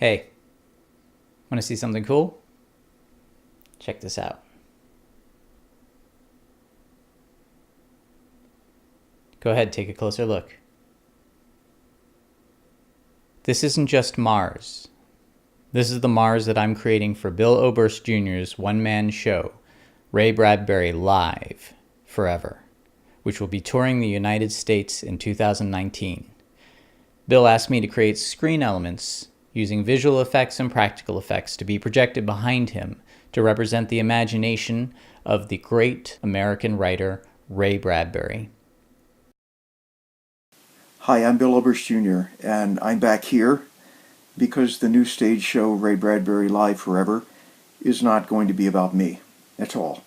Hey, want to see something cool? Check this out. Go ahead, take a closer look. This isn't just Mars. This is the Mars that I'm creating for Bill Oberst Jr.'s one-man show, Ray Bradbury Live Forever, which will be touring the United States in 2019. Bill asked me to create screen elements using visual effects and practical effects to be projected behind him to represent the imagination of the great American writer Ray Bradbury. Hi, I'm Bill Oberst Jr., and I'm back here because the new stage show, Ray Bradbury Live Forever, is not going to be about me at all.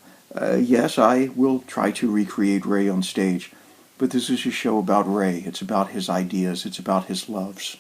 Yes, I will try to recreate Ray on stage, but this is a show about Ray. It's about his ideas. It's about his loves.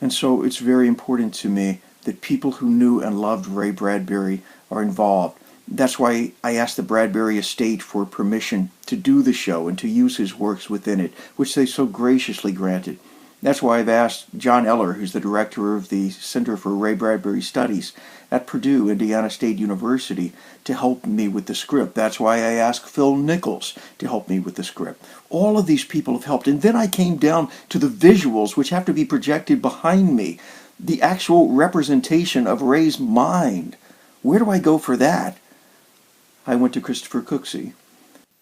And so it's very important to me that people who knew and loved Ray Bradbury are involved. That's why I asked the Bradbury estate for permission to do the show and to use his works within it, which they so graciously granted. That's why I've asked John Eller, who's the director of the Center for Ray Bradbury Studies at Purdue, Indiana State University, to help me with the script. That's why I asked Phil Nichols to help me with the script. All of these people have helped. And then I came down to the visuals, which have to be projected behind me, the actual representation of Ray's mind. Where do I go for that? I went to Christopher Cooksey.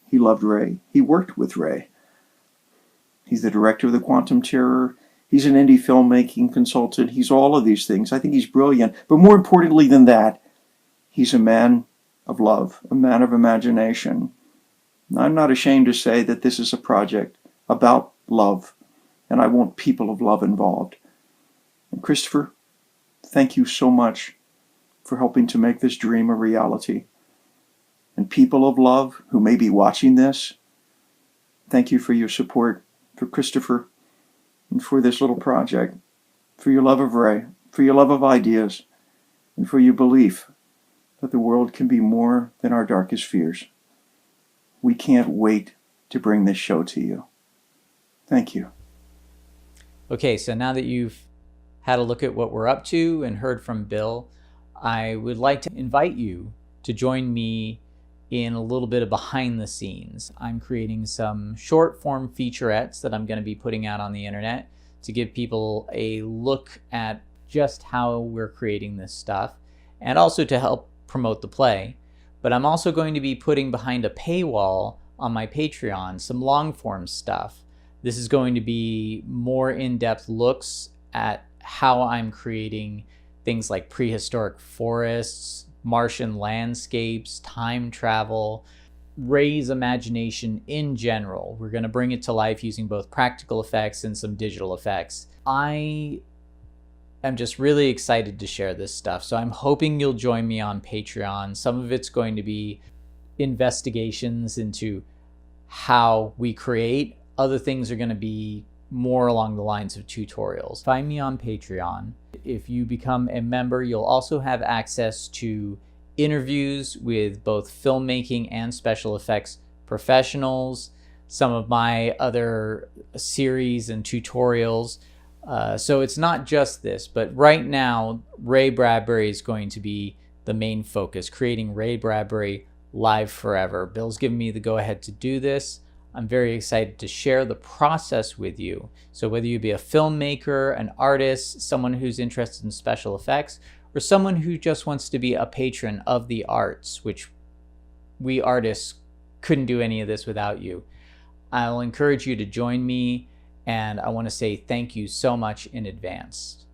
He loved Ray. He worked with Ray. He's the director of the Quantum Terror. He's an indie filmmaking consultant. He's all of these things. I think he's brilliant. But more importantly than that, he's a man of love, a man of imagination. I'm not ashamed to say that this is a project about love, and I want people of love involved. And Christopher, thank you so much for helping to make this dream a reality. And people of love who may be watching this, thank you for your support for Christopher and for this little project, for your love of Ray, for your love of ideas, and for your belief that the world can be more than our darkest fears. We can't wait to bring this show to you. Thank you. Okay, so now that you've had a look at what we're up to and heard from Bill, I would like to invite you to join me in a little bit of behind the scenes. I'm creating some short form featurettes that I'm going to be putting out on the internet to give people a look at just how we're creating this stuff and also to help promote the play. But I'm also going to be putting behind a paywall on my Patreon some long form stuff. This is going to be more in-depth looks at how I'm creating things like prehistoric forests, Martian landscapes, time travel, Ray's imagination in general. We're going to bring it to life using both practical effects and some digital effects. I am just really excited to share this stuff, so I'm hoping you'll join me on Patreon. Some of it's going to be investigations into how we create. Other things are going to be more along the lines of tutorials. Find me on Patreon. If you become a member, you'll also have access to interviews with both filmmaking and special effects professionals, some of my other series and tutorials. So it's not just this, but right now, Ray Bradbury is going to be the main focus, creating Ray Bradbury Live Forever. Bill's given me the go-ahead to do this. I'm very excited to share the process with you. So whether you be a filmmaker, an artist, someone who's interested in special effects, or someone who just wants to be a patron of the arts, which we artists couldn't do any of this without you, I'll encourage you to join me, and I want to say thank you so much in advance.